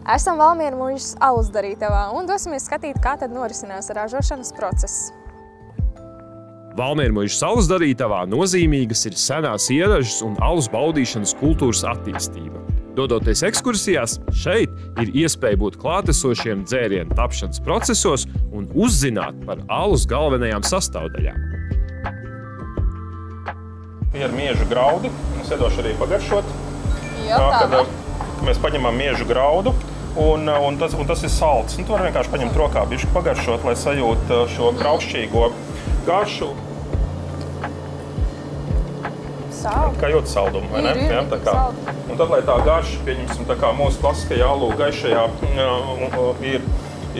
Esam Valmiera muižas alus darītavā un dosimies skatīt, kā tad norisinās ražošanas process. Valmiera muižas alus darītavā nozīmīgas ir senās ieražas un alus baudīšanas kultūras attīstība. Dodoties ekskursijās, šeit ir iespēja būt klātesošiem dzērienu tapšanas procesos un uzzināt par alus galvenajām sastāvdaļām. Ir miežu graudi, es iedošu arī pagaršot. Jā, tā. Mēs paņemam miežu graudu un tas ir salds. Tu vari vienkārši paņemt rokā bišķi pagaršot, lai sajūtu šo kraukšķīgo garšu. Kā jūtas saldumu, vai ne? Jā, tā kā. Un tad, lai tā garša, pieņemsim, tā kā mūsu klasiskajā alu gaišajā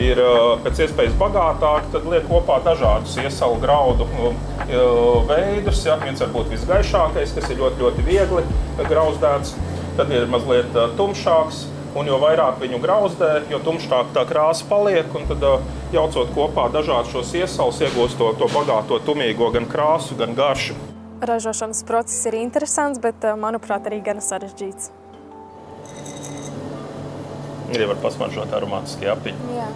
ir pēc iespējas bagātāk, tad liek kopā dažādus iesalu graudu veidus. Ja? Viens var būt visgaišākais, kas ir ļoti, ļoti viegli grauzdēts. Tad ir mazliet tumšāks, un jo vairāk viņu grauzdē, jo tumšāk tā krāsa paliek, un tad jaucot kopā dažādus šos iesalus, iegūst to bagāto, tumīgo gan krāsu, gan garšu. Ražošanas process ir interesants, bet, manuprāt, arī gan sarežģīts. Arī var pasmaržot aromātiskie apiņi. Jā.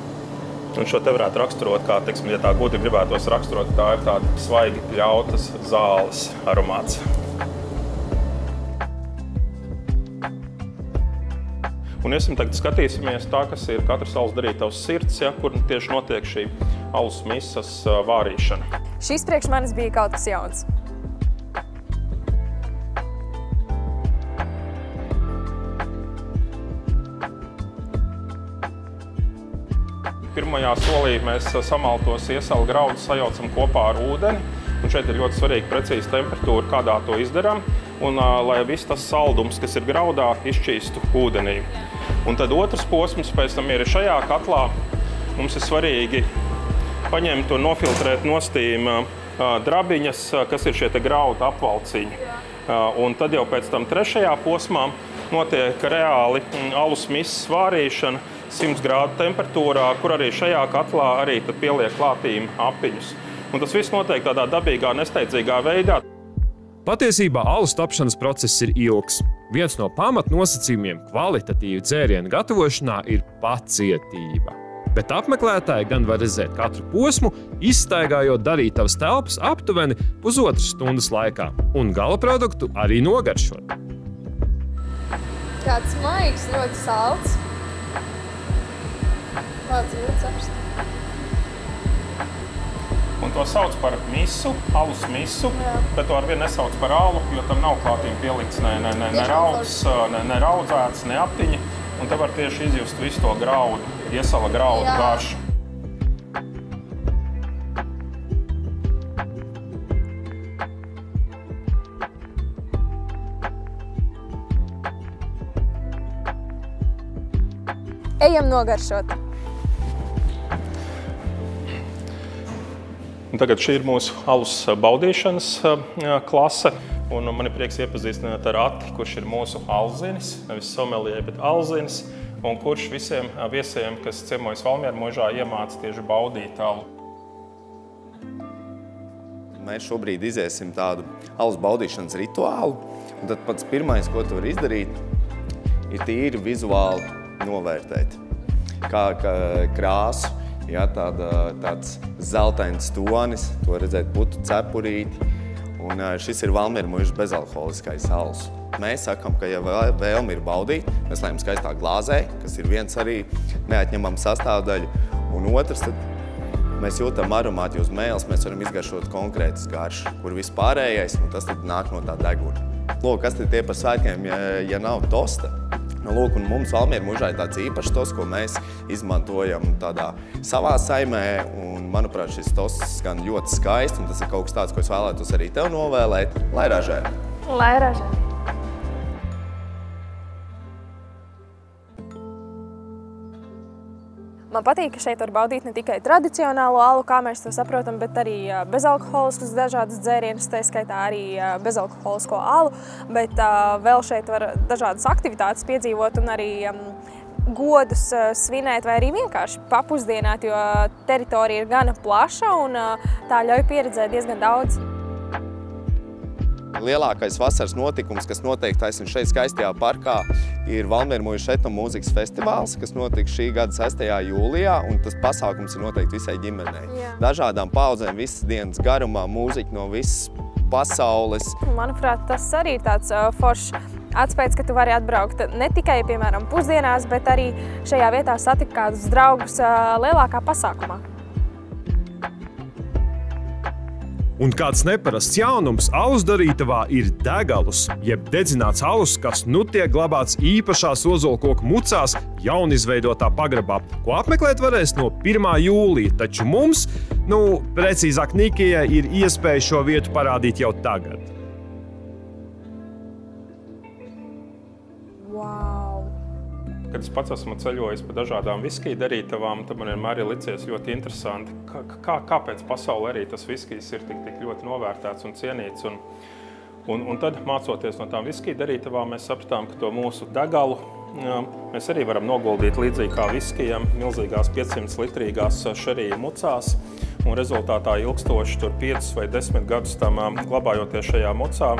Un šo te varētu raksturot, kā, teiksim, ja tā gudri gribētos raksturot, tā ir tāda svaigi pļautas zāles aromāts. Un tagad skatīsimies tā, kas ir katras alus darītavas sirds, ja, kur tieši notiek šī alus misas vārīšana. Šis priekš manis bija kaut kas jauns. Pirmajā solī mēs samaltos iesalu graudus sajaucam kopā ar ūdeni. Un šeit ir ļoti svarīga precīza temperatūra, kādā to izdarām. Un lai viss tas saldums, kas ir graudā, izšķīstu ūdenī. Un tad otrs posms pēc tam ir šajā katlā. Mums ir svarīgi paņemt un nofiltrēt nostīm drabiņas, kas ir šie te graudu apvalciņi. Un tad jau pēc tam trešajā posmā notiek reāli alus misas vārīšana 100 grādu temperatūrā, kur arī šajā katlā arī tad pieliek klātīm apiņus. Un tas viss notiek tādā dabīgā, nesteidzīgā veidā. Patiesībā alus tapšanas process ir ilgs. Viens no pamatnosacījumiem kvalitatīvu dzērienu gatavošanā ir pacietība. Bet apmeklētāji gan var redzēt katru posmu, izstaigājot darītavas telpas aptuveni pusotras stundas laikā un gala produktu arī nogaršot. Kāds maigs, ļoti salds. Kāds ļoti saprast. Un to sauc par misu, alus misu, bet to arvien nesauc par alu, jo tam nav klātīm pielikts ne rauds, ne raudzēts, ne apiņi. Un te var tieši izjust visu to graudu, iesala graudu garšu. Ejam nogaršot. Un tagad šī ir mūsu alus baudīšanas klase. Un man ir prieks iepazīstināt ar Ati, kurš ir mūsu alzinis, nevis somelie, bet alzinis. Un kurš visiem viesiem, kas ciemojas Valmiera muižā, iemāca tieši baudīt alu. Mēs šobrīd iziesim tādu alus baudīšanas rituālu. Un tad pats pirmais, ko tu vari izdarīt, ir tīri vizuāli novērtēt. Kā krāsu. Ja, tāds zeltains tonis, to redzēt putu cepurīti. Un šis ir Valmiera muižas bezalkoholiskais alus. Mēs sakam, ka ja vēlme ir baudīt, mēs lējam skaistā glāzē, kas ir viens arī neatņemama sastāvdaļa. Un otrs, tad mēs jūtam aromāti uz mēles, mēs varam izgaršot konkrētas garšas, kur viss pārējais, un tas tad nāk no tā deguna. Lūk, kas tad tie par svētkiem, ja nav tosta? Lūk, un mums Valmiera muižā ir tāds īpašs tosts, ko mēs izmantojam tādā savā saimē. Un, manuprāt, šis tosts skan ļoti skaisti, un tas ir kaut kas tāds, ko es vēlētos arī tev novēlēt. Lai ražē! Lai ražē! Man patīk, ka šeit var baudīt ne tikai tradicionālo alu, kā mēs to saprotam, bet arī bezalkoholiskus dažādas dzērienus, tā skaitā arī bezalkoholisko alu, bet vēl šeit var dažādas aktivitātes piedzīvot un arī godus svinēt vai arī vienkārši papusdienāt, jo teritorija ir gana plaša un tā ļauj pieredzēt diezgan daudz. lielākais vasaras notikums, kas notiek taisn šeit skaistajā parkā, ir Valmiermuižas etnomūzikas festivāls, kas notiks šī gada 6. jūlijā, un tas pasākums ir noteikti visai ģimenei. Dažādām paudzēm visas dienas garumā, mūziķi no visas pasaules. Manuprāt, tas arī ir tāds foršs atspējas, ka tu vari atbraukt ne tikai, piemēram, pusdienās, bet arī šajā vietā satikt kādus draugus lielākā pasākumā. Un kāds neparasts jaunums alus darītavā ir degalus, jeb dedzināts alus, kas nu tiek glabāts īpašās ozolkoku mucās jaunizveidotā pagrabā, ko apmeklēt varēs no 1. jūlija, taču mums, precīzāk Nikijai, ir iespēja šo vietu parādīt jau tagad. Kad es pats esmu ceļojis pa dažādām viskiju darītavām, tad man vienmēr ir licies ļoti interesanti, kāpēc pasaulē arī tas viskijs ir tik ļoti novērtēts un cienīts. Un tad, mācoties no tām viskiju darītavām, mēs sapratām, ka to mūsu degalu mēs arī varam noguldīt līdzīgi kā viskijam, milzīgās 500 litrīgās šerija mucās, un rezultātā ilgstoši tur 5 vai 10 gadus tam glabājoties šajā mucā,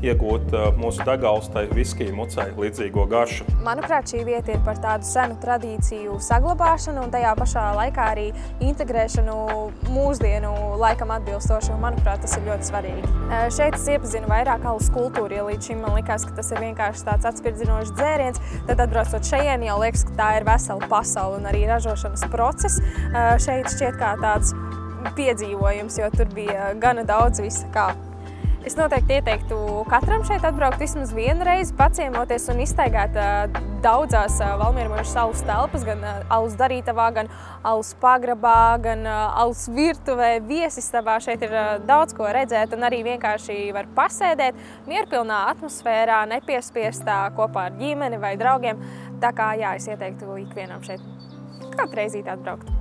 iegūt mūsu degalus tai viskiju mucai līdzīgo garšu. Manuprāt, šī vieta ir par tādu senu tradīciju saglabāšanu un tajā pašā laikā arī integrēšanu mūsdienu laikam atbilstoši, un manuprāt, tas ir ļoti svarīgi. Šeit es iepazinu vairāk alus kultūru, ja līdz šim man likās, ka tas ir vienkārši tāds atspirdzinošs dzēriens, tad atbraucot šajien jau liekas, ka tā ir vesela pasaule un arī ražošanas process. Šeit šķiet kā tāds piedzīvojums, jo tur bija gana daudz visa kā. Es noteikti ieteiktu katram šeit atbraukt vismaz vienu reizi, paciemoties un izstaigāt daudzās Valmiermuižas alus telpas, gan alus darītavā, gan alus pagrabā, gan alus virtuvē, viesistabā. Šeit ir daudz ko redzēt un arī vienkārši var pasēdēt mierpilnā atmosfērā, nepiespiestā kopā ar ģimeni vai draugiem. Tā kā jā, es ieteiktu ikvienam šeit kādu reizīti atbraukt.